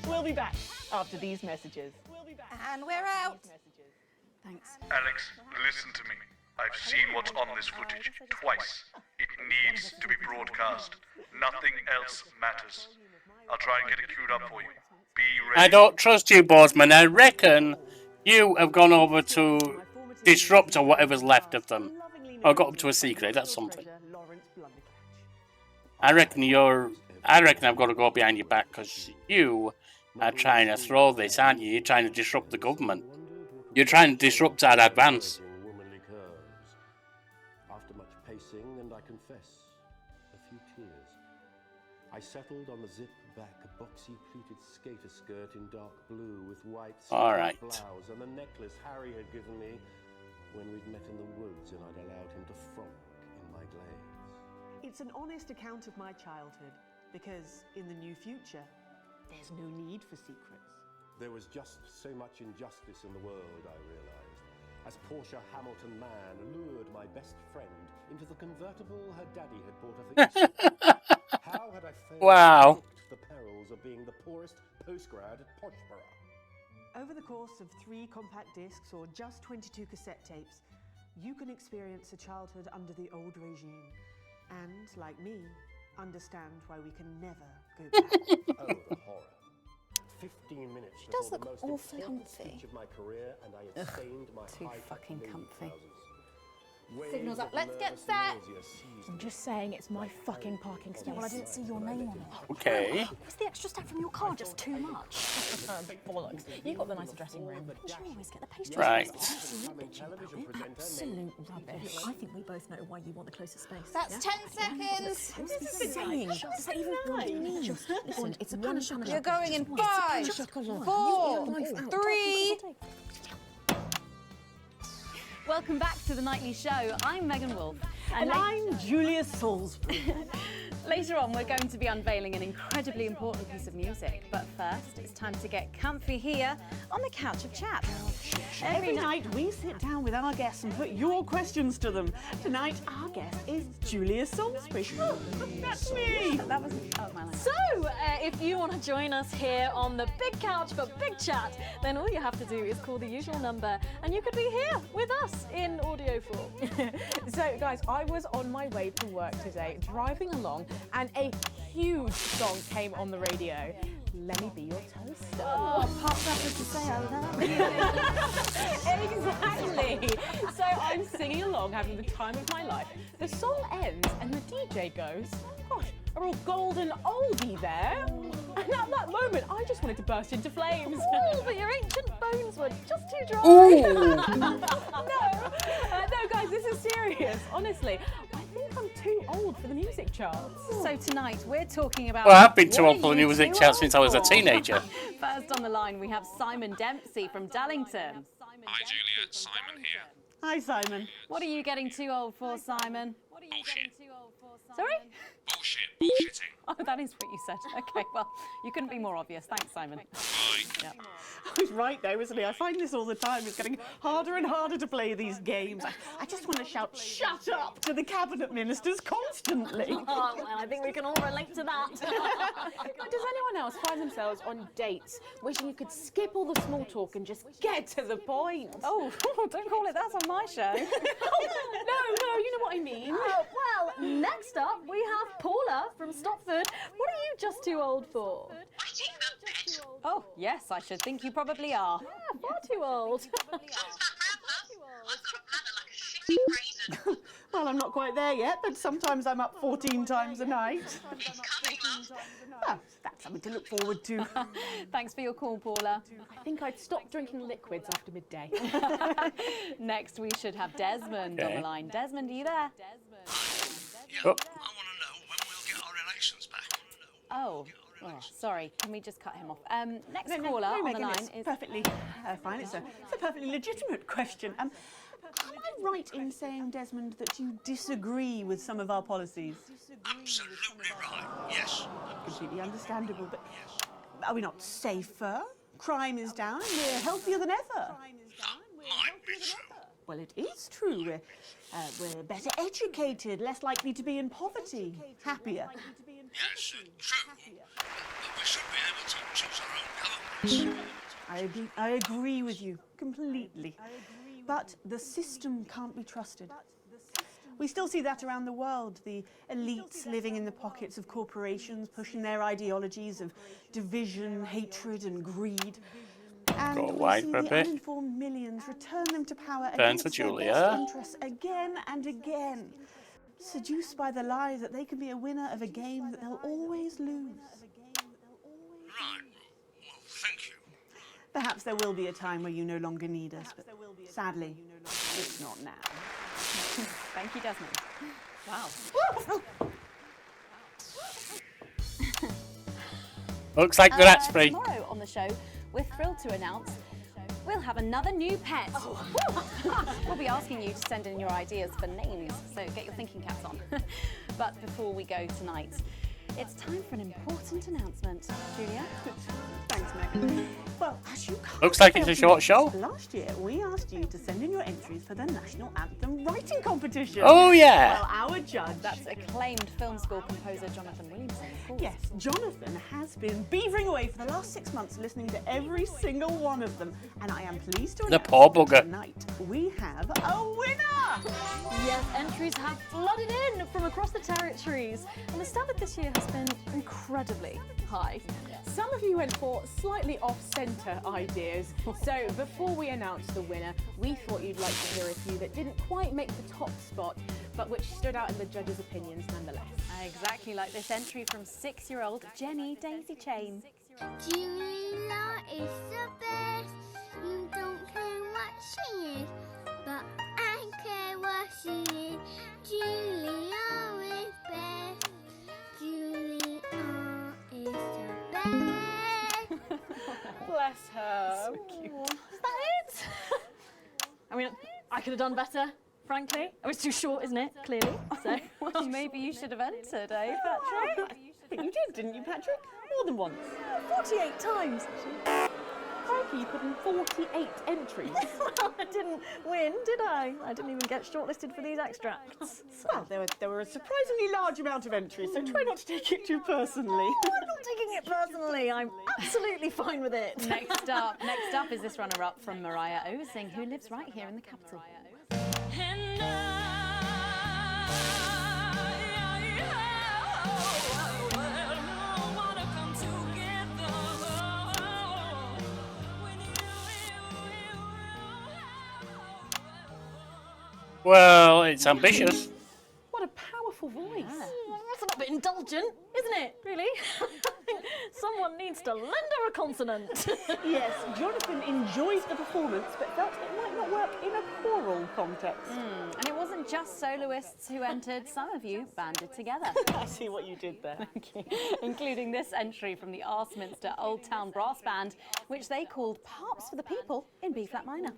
Speaker 12: We'll be back after these messages.
Speaker 10: And we're out.
Speaker 9: Thanks.
Speaker 4: Alex, listen to me. I've seen what's on this footage twice. It needs to be broadcast. Nothing else matters. I'll try and get it queued up for you. Be ready.
Speaker 2: I don't trust you, Bozeman. I reckon you have gone over to disrupt or whatever's left of them. Or got up to a secret, that's something. I reckon I've got to go behind your back because you are trying to throw this, aren't you? You're trying to disrupt the government. You're trying to disrupt our advance.
Speaker 13: Womanly curves. After much pacing, and I confess, a few tears, I settled on the zip-back, boxy pleated skater skirt in dark blue with white
Speaker 2: All right.
Speaker 13: blouse and the necklace Harry had given me when we'd met in the woods and I'd allowed him to frolic in my glades.
Speaker 12: It's an honest account of my childhood, because in the new future, there's no need for secrets.
Speaker 13: There was just so much injustice in the world, I realized, as Portia Hamilton Mann lured my best friend into the convertible her daddy had bought her for Easter. How had I failed
Speaker 2: Wow.
Speaker 13: to predict the perils of being the poorest postgrad at Pochborough?
Speaker 14: Over the course of 3 compact discs or just 22 cassette tapes, you can experience a childhood under the old regime and, like me, understand why we can never go back.
Speaker 13: Oh, the horror. 15 minutes
Speaker 9: She does
Speaker 13: before
Speaker 9: look
Speaker 13: the most
Speaker 9: awfully
Speaker 13: important
Speaker 9: comfy.
Speaker 13: speech of my career, and I had stained my
Speaker 9: too
Speaker 13: high
Speaker 9: fucking
Speaker 13: knee
Speaker 9: comfy.
Speaker 13: trousers.
Speaker 9: Signals up.
Speaker 13: Waves of
Speaker 9: Let's get
Speaker 13: nervous
Speaker 9: set.
Speaker 13: nausea seized
Speaker 8: I'm
Speaker 13: me.
Speaker 8: just saying it's my fucking parking space.
Speaker 1: Yeah, well, I didn't see your name on it.
Speaker 2: Okay.
Speaker 1: Was the extra stuff from your car just too much?
Speaker 8: Bollocks. You got the nicer dressing room.
Speaker 1: You always get the pastries.
Speaker 2: Right.
Speaker 1: Absolute rubbish. I think we both know why you want the closer space.
Speaker 10: That's 10 seconds.
Speaker 1: Saying. Does that even what you mean? Listen, it's a punishment.
Speaker 10: You're going in 5, 4, 3.
Speaker 9: Welcome back to The Nightly Show. I'm Megan Wolf.
Speaker 12: And I'm Julia Salisbury.
Speaker 9: Later on, we're going to be unveiling an incredibly important piece of music. But first, it's time to get comfy here on the Couch of Chat.
Speaker 12: Every night we sit down with our guests and put your questions to them. Tonight, our guest is Julia Salisbury. That's me.
Speaker 9: That was my line.
Speaker 7: So, if you want to join us here on the big couch for big chat, then all you have to do is call the usual number and you could be here with us in audio form.
Speaker 8: So, guys, I was on my way to work today, driving along, and a huge song came on the radio. Let me be your toaster.
Speaker 7: Oh, pop up to say I love you.
Speaker 8: Exactly. So I'm singing along, having the time of my life. The song ends, and the DJ goes, "Gosh, a real golden oldie there." And at that moment, I just wanted to burst into flames.
Speaker 7: Oh, but your ancient bones were just too dry.
Speaker 8: No, guys, this is serious. Honestly, I think I'm too old for the music charts.
Speaker 9: So tonight, we're talking about...
Speaker 2: Well, I've been too
Speaker 9: what
Speaker 2: old for
Speaker 9: are
Speaker 2: the
Speaker 9: you
Speaker 2: music
Speaker 9: too
Speaker 2: chat
Speaker 9: old
Speaker 2: since I was a
Speaker 9: for?
Speaker 2: teenager.
Speaker 9: First on the line, we have Simon Dempsey from Dallington.
Speaker 15: Hi, Julia. Simon here.
Speaker 12: Hi, Simon.
Speaker 9: What are you getting too old for, Simon?
Speaker 15: Bullshit.
Speaker 9: Sorry?
Speaker 15: Bullshit. Bullshitting.
Speaker 9: Oh, that is what you said. Okay, well, you couldn't be more obvious. Thanks, Simon. Yeah.
Speaker 12: I was right though, isn't he? I find this all the time. It's getting harder and harder to play these games. I just want to shout, "Shut up!" to the cabinet ministers constantly.
Speaker 7: Oh, well, I think we can all relate to that.
Speaker 8: Does anyone else find themselves on dates wishing you could skip all the small talk and just get to the point?
Speaker 9: Oh, don't call it that on my show.
Speaker 8: No, you know what I mean.
Speaker 7: Well, next up we have Paula from Stopford. What are you just too old for?
Speaker 9: Oh, yes, I should think you probably are.
Speaker 7: Yeah, far too old.
Speaker 12: Well, I'm not quite there yet, but sometimes I'm up 14 times a night. Well, that's something to look forward to.
Speaker 9: Thanks for your call, Paula.
Speaker 8: I think I'd stop drinking liquids after midday.
Speaker 9: Next, we should have Desmond on the line. Desmond, are you there?
Speaker 15: Yeah, I want to know when we'll get our elections back.
Speaker 9: Oh, sorry. Can we just cut him off? Next caller on the
Speaker 12: Megan,
Speaker 9: line
Speaker 12: it's
Speaker 9: is...
Speaker 12: perfectly fine. It's a perfectly legitimate question. Am I right in saying, Desmond, that you disagree with some of our policies?
Speaker 15: Absolutely right. Yes.
Speaker 12: Completely understandable, but are we not safer? Crime is down and we're healthier than ever.
Speaker 15: That might be true.
Speaker 12: Well, it is true. We're better educated, less likely to be in poverty, happier.
Speaker 15: Yes, true. But we should be able to choose our own governments.
Speaker 12: I agree with you completely. But the system can't be trusted. We still see that around the world, the elites living in the pockets of corporations, pushing their ideologies of division, hatred and greed. And
Speaker 2: Go
Speaker 12: we
Speaker 2: wide
Speaker 12: see
Speaker 2: for a
Speaker 12: the
Speaker 2: bit.
Speaker 12: uninformed millions return them to power
Speaker 2: Turn
Speaker 12: against
Speaker 2: to
Speaker 12: their
Speaker 2: Julia.
Speaker 12: best interests again and again, seduced by the lie that they can be a winner of a game that they'll always lose.
Speaker 15: Right. Well, thank you.
Speaker 12: Perhaps there will be a time where you no longer need us, but sadly, it's not now.
Speaker 9: Thank you, Desmond. Wow.
Speaker 2: Looks like that's free.
Speaker 9: Tomorrow on the show, we're thrilled to announce we'll have another new pet. We'll be asking you to send in your ideas for names, so get your thinking caps on. But before we go tonight, it's time for an important announcement. Julia?
Speaker 12: Thanks, Megan. Well, as you can't
Speaker 2: Looks like it's
Speaker 12: fail
Speaker 2: a
Speaker 12: to
Speaker 2: short
Speaker 12: notice,
Speaker 2: show.
Speaker 12: Last year, we asked you to send in your entries for the National Anthem Writing Competition.
Speaker 2: Oh, yeah.
Speaker 12: Well, our judge...
Speaker 9: That's acclaimed film score composer Jonathan Williamson, of course.
Speaker 12: Yes, Jonathan has been beavering away for the last 6 months listening to every single one of them. And I am pleased to
Speaker 2: The
Speaker 12: announce
Speaker 2: poor
Speaker 12: that
Speaker 2: bugger.
Speaker 12: tonight we have a winner!
Speaker 7: Yes, entries have flooded in from across the territories, and the standard this year has been incredibly high.
Speaker 8: Some of you went for slightly off-centre ideas, so before we announce the winner, we thought you'd like to hear a few that didn't quite make the top spot, but which stood out in the judges' opinions nonetheless.
Speaker 9: Exactly like this entry from 6-year-old Jenny Daisy Chain.
Speaker 16: Julia is the best. You don't care what she is, but I care what she is. Julia is best. Julia is the best.
Speaker 8: Bless her.
Speaker 7: So cute. Is that it? I mean, I could have done better. frankly. Oh, it's too short, isn't it? Clearly. So,
Speaker 9: Well, maybe you should have entered, eh, Patrick?
Speaker 12: But you did, didn't you, Patrick? More than once.
Speaker 7: 48 times.
Speaker 12: Crikey, you put in 48 entries.
Speaker 7: Well, I didn't win, did I? I didn't even get shortlisted for these extracts.
Speaker 12: Well, there were a surprisingly large amount of entries, so try not to take it too personally.
Speaker 7: I'm not taking it personally. I'm absolutely fine with it.
Speaker 9: Next up is this runner-up from Mariah Ozing, who lives right here in the capital.
Speaker 2: Well, it's ambitious.
Speaker 12: What a powerful voice.
Speaker 7: That's a little bit indulgent, isn't it? Really? Someone needs to lend her a consonant.
Speaker 12: Yes, Jonathan enjoyed the performance, but felt it might not work in a choral context.
Speaker 9: And it wasn't just soloists who entered. Some of you banded together.
Speaker 12: I see what you did there.
Speaker 9: Thank you. Including this entry from the Arsminster Old Town Brass Band, which they called Harps for the People in B-flat minor.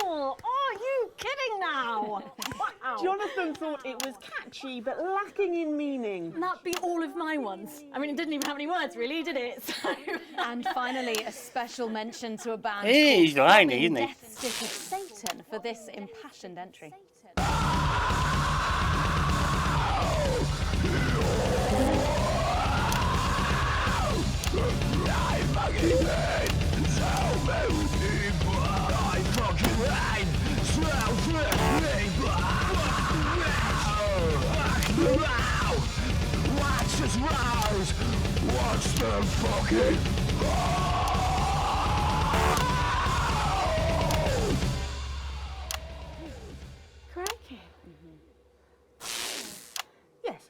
Speaker 7: Are you kidding now? Wow.
Speaker 12: Jonathan thought it was catchy, but lacking in meaning.
Speaker 7: That'd be all of my ones. I mean, it didn't even have any words, really, did it? So...
Speaker 9: And finally, a special mention to a band
Speaker 2: He's
Speaker 9: called
Speaker 2: lying,
Speaker 9: Flaming
Speaker 2: isn't he?
Speaker 9: Death Stick of Satan for this impassioned entry.
Speaker 3: What's the fucking...
Speaker 12: Crikey. Yes,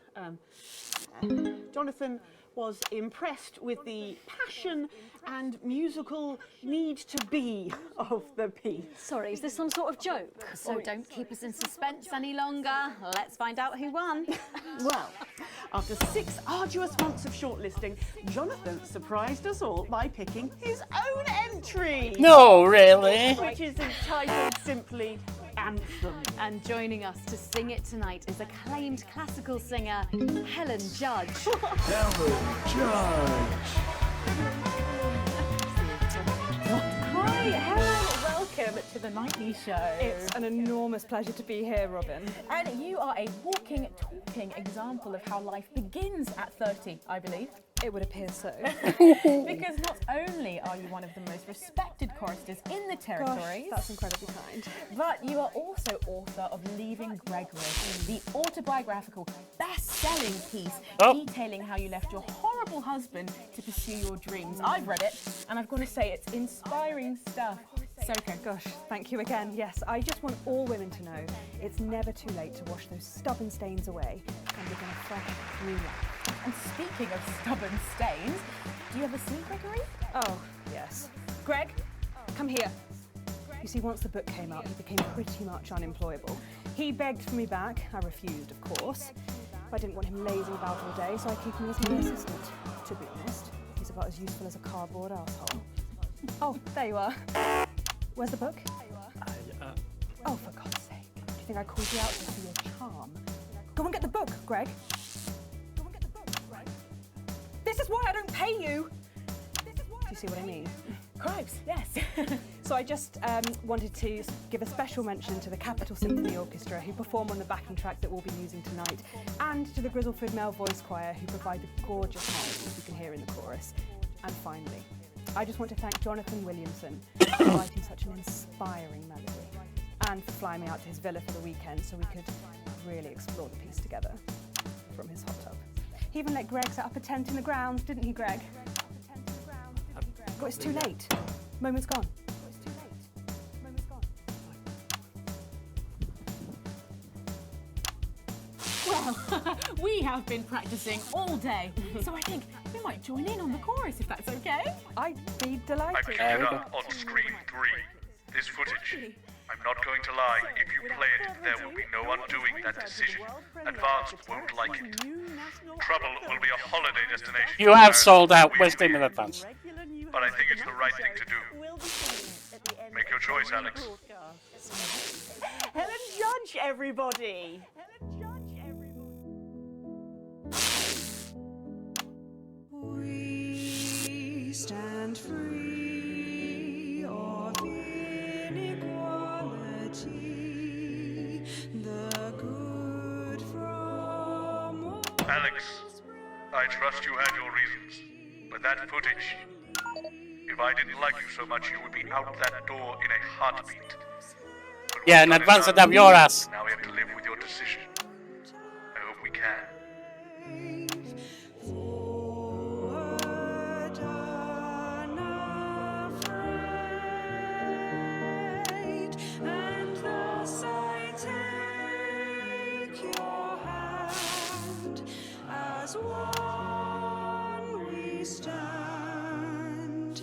Speaker 12: Jonathan was impressed with the passion and musical need to be of the piece.
Speaker 7: Sorry, is this some sort of joke?
Speaker 9: So don't keep us in suspense any longer. Let's find out who won.
Speaker 12: Well, after 6 arduous months of shortlisting, Jonathan surprised us all by picking his own entry.
Speaker 2: No, really?
Speaker 12: Which is entitled simply Anthem.
Speaker 9: And joining us to sing it tonight is acclaimed classical singer Helen Judge.
Speaker 17: Hi, Helen. Welcome to the Nightly Show.
Speaker 1: It's an enormous pleasure to be here, Robin.
Speaker 17: And you are a walking, talking example of how life begins at 30, I believe.
Speaker 1: It would appear so.
Speaker 17: Because not only are you one of the most respected choristers in the territories,
Speaker 1: That's incredibly kind.
Speaker 17: but you are also author of Leaving Gregory, the autobiographical, best-selling piece detailing how you left your horrible husband to pursue your dreams. I've read it, and I've got to say it's inspiring stuff. So good.
Speaker 1: Gosh, thank you again. Yes, I just want all women to know it's never too late to wash those stubborn stains away and begin a fresh new life.
Speaker 17: And speaking of stubborn stains, do you ever see Gregory?
Speaker 1: Oh, yes. Greg, come here. You see, once the book came out, he became pretty much unemployable. He begged for me back. I refused, of course. I didn't want him lazing about all day, so I keep him as my assistant. To be honest, he's about as useful as a cardboard asshole. Oh, there you are. Where's the book? Oh, for God's sake. Do you think I called you out to see your charm? Go and get the book, Greg. Go and get the book, Greg. This is why I don't pay you. Do you see what I mean?
Speaker 17: Cripes, yes.
Speaker 1: So I just wanted to give a special mention to the Capitol Symphony Orchestra, who perform on the backing track that we'll be using tonight, and to the Grizzleford Male Voice Choir, who provide the gorgeous harmonies you can hear in the chorus. And finally, I just want to thank Jonathan Williamson for writing such an inspiring melody, and for flying me out to his villa for the weekend so we could really explore the piece together from his hot tub. He even let Greg set up a tent in the grounds, didn't he, Greg? Oh, it's too late. Moment's gone.
Speaker 17: Well, we have been practicing all day, so I think we might join in on the chorus if that's okay.
Speaker 1: I'd be
Speaker 4: I
Speaker 1: delighted.
Speaker 4: picked it up on screen 3. This footage, I'm not going to lie. If you play it, there will be no undoing that decision. Advanced won't like it. Trouble will be a holiday destination.
Speaker 2: You have sold out West End in advance.
Speaker 4: But I think it's the right thing to do. Make your choice, Alex.
Speaker 12: Helen Judge, everybody!
Speaker 14: We stand free of inequality, the good from all.
Speaker 4: Alex, I trust you had your reasons, but that footage, if I didn't like you so much, you would be out that door in a heartbeat. But
Speaker 2: Yeah, in advance I'd have your ass.
Speaker 4: now we have to live with your decision. I hope we can.
Speaker 14: And thus I take your hand, as one we stand.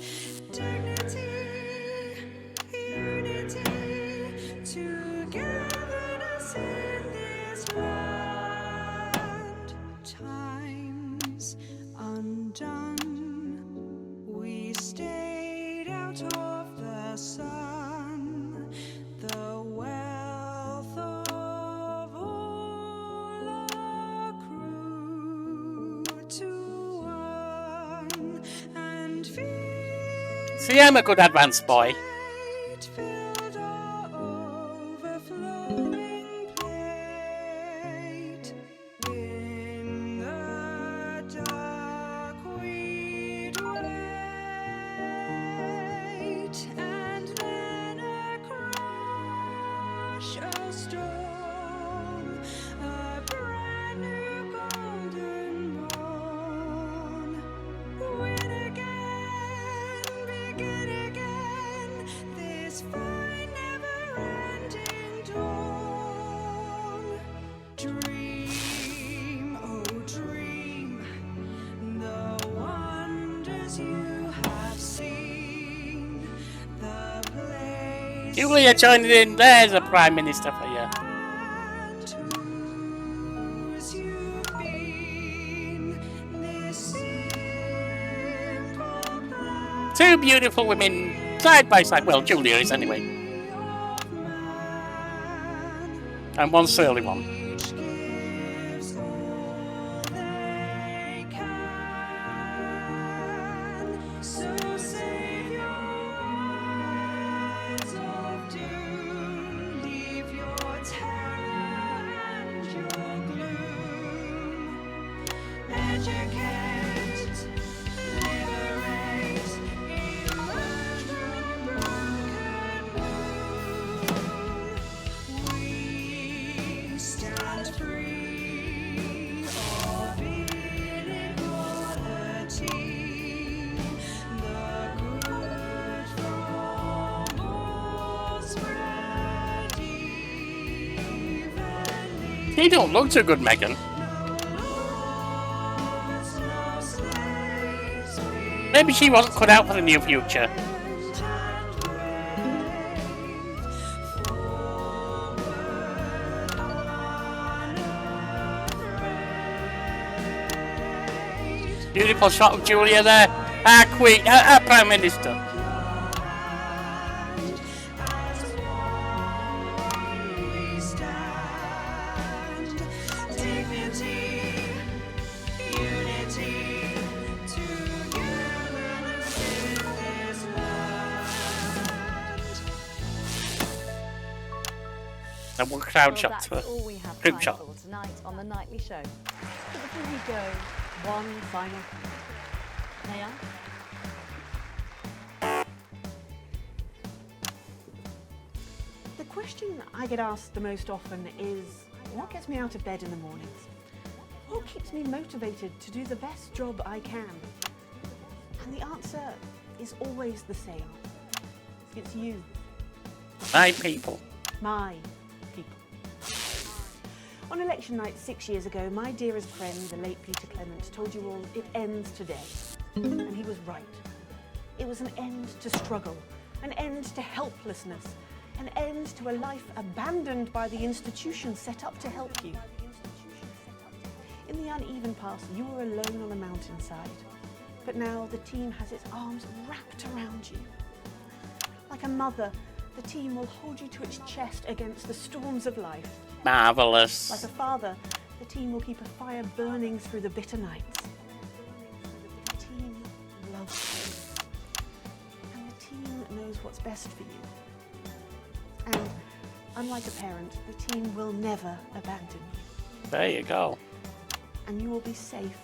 Speaker 14: Dignity, unity, togetherness in this land. Times undone, we stayed out of the sun. The wealth of all accrued to one, and
Speaker 2: See, I'm a good advance boy.
Speaker 14: filled our overflowing plate. In the dark we'd wait, and then a crash, a storm, a brand new golden morn. Win again, begin again, this fine never-ending dawn. Dream, oh dream, the wonders you have seen, the place
Speaker 2: Julia joining in. There's a Prime Minister for you.
Speaker 14: whose you've been, this simple plan.
Speaker 2: Two beautiful women side by side. Well, Julia is anyway. And one surly one.
Speaker 14: Each gives all they can, so save your eyes of doom, leave your terror and your gloom, educate, liberate, emerge from broken womb. We stand free of inequality, the good from all spread evenly.
Speaker 2: He don't look too good, Megan.
Speaker 14: No lords, no slaves, we
Speaker 2: Maybe she wasn't cut out for the near future. Beautiful shot of Julia there. Our Queen, our Prime Minister.
Speaker 14: we stand. Dignity, unity, togetherness in this land.
Speaker 2: And one crowd
Speaker 9: Well,
Speaker 2: shot
Speaker 9: that's
Speaker 2: to her.
Speaker 9: all we have
Speaker 2: Group
Speaker 9: time
Speaker 2: shot.
Speaker 9: for tonight on The Nightly Show.
Speaker 11: But before we go, one final thing.
Speaker 9: May I?
Speaker 14: The question I get asked the most often is, what gets me out of bed in the mornings? What keeps me motivated to do the best job I can? And the answer is always the same. It's you,
Speaker 2: My people.
Speaker 14: my people. On election night 6 years ago, my dearest friend, the late Peter Clement, told you all it ends today. And he was right. It was an end to struggle, an end to helplessness. An end to a life abandoned by the institution set up to help you. In the uneven past, you were alone on a mountainside. But now the team has its arms wrapped around you. Like a mother, the team will hold you to its chest against the storms of life.
Speaker 2: Marvellous.
Speaker 14: Like a father, the team will keep a fire burning through the bitter nights. The team loves you. And the team knows what's best for you. And unlike a parent, the team will never abandon you.
Speaker 2: There you go.
Speaker 14: And you will be safe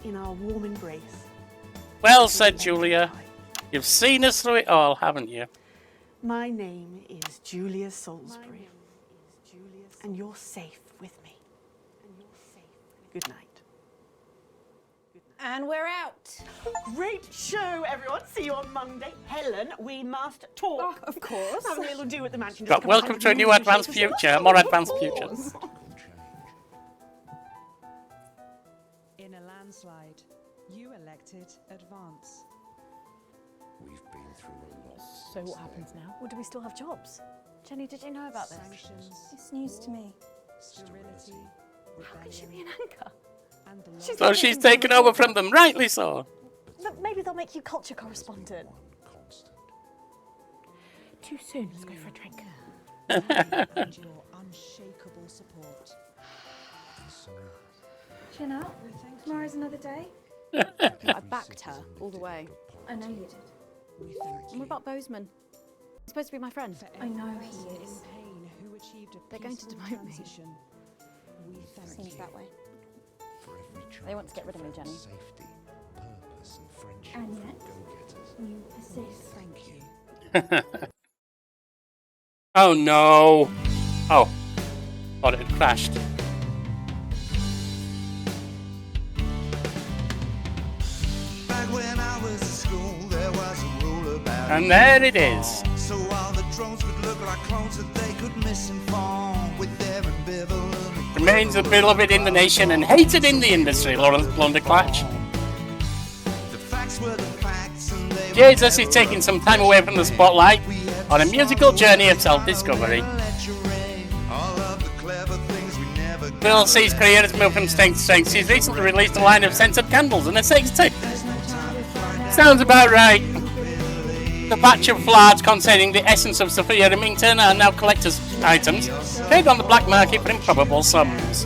Speaker 14: in our warm embrace.
Speaker 2: Well said, Julia. You've seen us through it all, haven't you?
Speaker 14: My name is Julia Salisbury. And you're safe with me. Good night.
Speaker 10: And we're out.
Speaker 12: Great show, everyone. See you on Monday. Helen, we must talk.
Speaker 7: Of course.
Speaker 12: Have a little do at the mansion.
Speaker 2: But welcome to a new advanced future, more advanced futures.
Speaker 18: In a landslide, you elected Advance.
Speaker 13: We've been through a lot.
Speaker 17: So what happens now?
Speaker 7: Well, do we still have jobs? Jenny, did you know about this?
Speaker 18: Sanctions,
Speaker 7: It's news to me.
Speaker 18: sterility,
Speaker 7: How can she be an
Speaker 18: rebellion,
Speaker 7: anchor?
Speaker 18: and the
Speaker 7: She's
Speaker 2: So
Speaker 7: not
Speaker 2: she's
Speaker 7: even
Speaker 2: taken
Speaker 7: doing
Speaker 2: over
Speaker 7: it.
Speaker 2: from them, rightly so.
Speaker 7: But maybe they'll make you culture correspondent.
Speaker 17: Too soon. Let's go for a drink.
Speaker 18: and your unshakable support.
Speaker 10: Chin up. Tomorrow's another day.
Speaker 9: I backed her all the way.
Speaker 10: I know you did.
Speaker 18: We thank
Speaker 9: And what about Bozeman? He's supposed to be my friend.
Speaker 10: I know he
Speaker 18: person
Speaker 10: is.
Speaker 18: in pain who achieved a
Speaker 9: They're going to
Speaker 18: peaceful
Speaker 9: demote me.
Speaker 18: transition. We thank
Speaker 9: Seems
Speaker 18: you.
Speaker 9: that way.
Speaker 13: For every
Speaker 9: They want to get rid of me, Jenny.
Speaker 13: Safety, purpose, and friendship
Speaker 10: And
Speaker 13: from
Speaker 10: yet,
Speaker 13: go-getters.
Speaker 10: you persist.
Speaker 18: Thank you.
Speaker 2: Oh no. Oh. Thought it had crashed.
Speaker 3: Back when I was at school, there was a rule about
Speaker 2: And there it is.
Speaker 3: so all the drones could look like clones that they could misinform with their ambivalent.
Speaker 2: Remains a beloved in the nation and hated in the industry, Lawrence Blunderclatch.
Speaker 3: The facts were the facts and they were
Speaker 2: Jesus is taking some time away from the spotlight on a musical journey of self-discovery.
Speaker 3: all of the clever things we never
Speaker 2: Bill C's career has moved from strength to strength. He's recently released a line of scented candles and a sex tape. Sounds about right. The batch of flowers containing the essence of Sophia Remington are now collector's items, paid on the black market for improbable sums.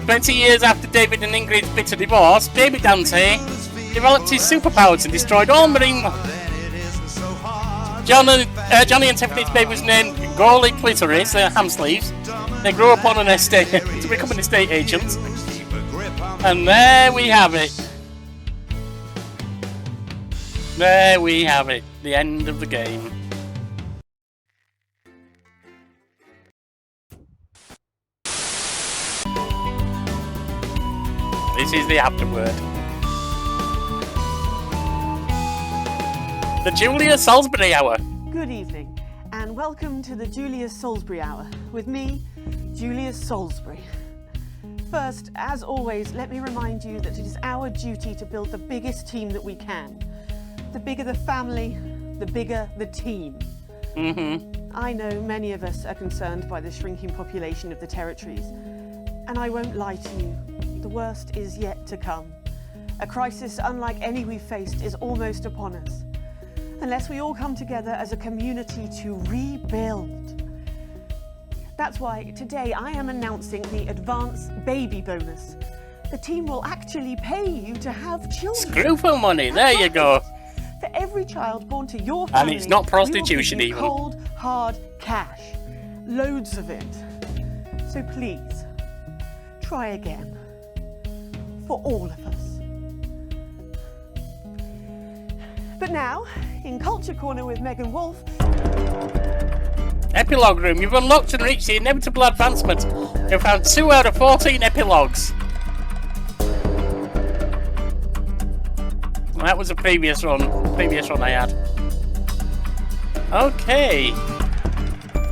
Speaker 2: 20 years after David and Ingrid's bitter divorce, Baby Dante developed his superpowers and destroyed all marine life. Johnny and Tiffany's baby was named Gourley Clitoris, ham sleeves. They grew up on an estate to become an estate agent. And there we have it. There we have it. The end of the game. This is the afterword. The Julia Salisbury Hour.
Speaker 14: Good evening, and welcome to the Julia Salisbury Hour with me, Julia Salisbury. First, as always, let me remind you that it is our duty to build the biggest team that we can. The bigger the family, the bigger the team. I know many of us are concerned by the shrinking population of the territories, and I won't lie to you, the worst is yet to come. A crisis unlike any we've faced is almost upon us. Unless we all come together as a community to rebuild. That's why today I am announcing the Advance Baby Bonus. The team will actually pay you to have children.
Speaker 2: Screwful money, there you go.
Speaker 14: For every child born to your
Speaker 2: And
Speaker 14: family,
Speaker 2: it's not
Speaker 14: we will
Speaker 2: prostitution
Speaker 14: give you
Speaker 2: even.
Speaker 14: cold, hard cash. Loads of it. So please, try again. For all of us. But now, in Culture Corner with Megan Wolf,
Speaker 2: Epilogue room. You've unlocked and reached the inevitable advancement. You've found 2 out of 14 epilogues. That was a previous run I had. Okay.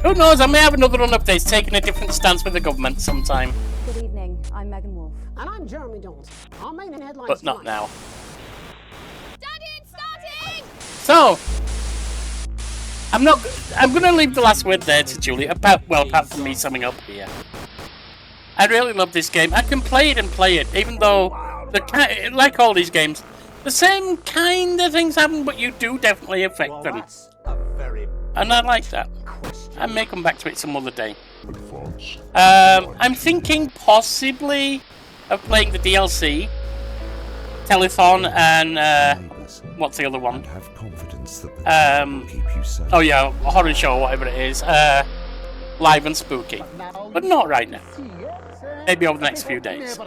Speaker 2: Who knows, I may have another run update taking a different stance with the government sometime.
Speaker 9: Good evening, I'm Megan Wolf.
Speaker 19: And I'm Jeremy Jones. Our main headlines
Speaker 2: But not
Speaker 19: tonight.
Speaker 2: now. So, I'm going to leave the last word there to Julie. Apart from me summing up here. I really love this game. I can play it, even though like all these games, the same kind of things happen, but you do definitely affect them. And I like that. I may come back to it some other day. I'm thinking possibly of playing the DLC, Telethon, and what's the other one? Oh yeah, Horror Show, whatever it is. Live and Spooky, but not right now. Maybe over the next few days.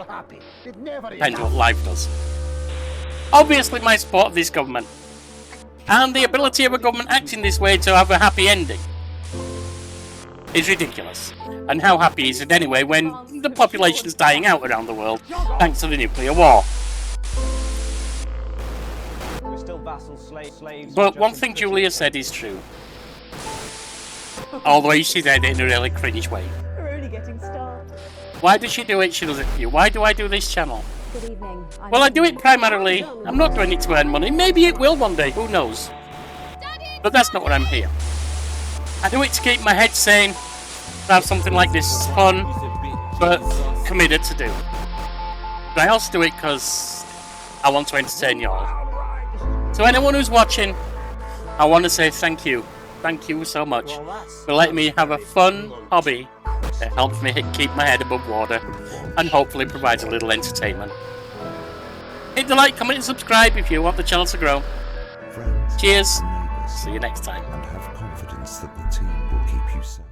Speaker 2: Depends what life does. Obviously, my support of this government and the ability of a government acting this way to have a happy ending is ridiculous. And how happy is it anyway when the population's dying out around the world thanks to the nuclear war?
Speaker 20: We're still vassals, slaves.
Speaker 2: But one thing Julia said is true. Although she said it in a really cringe way.
Speaker 7: We're only getting started.
Speaker 2: Why does she do it? She does it for you. Why do I do this channel?
Speaker 7: Good evening.
Speaker 2: Well, I do it primarily. I'm not doing it to earn money. Maybe it will one day. Who knows? But that's not what I'm here. I do it to keep my head sane. To have something like this fun, but committed to do. But I also do it because I want to entertain y'all. So anyone who's watching, I want to say thank you. Thank you so much for letting me have a fun hobby that helps me keep my head above water and hopefully provides a little entertainment. Hit the like, comment and subscribe if you want the channel to grow. Cheers. See you next time.
Speaker 3: And have confidence that the team will keep you safe.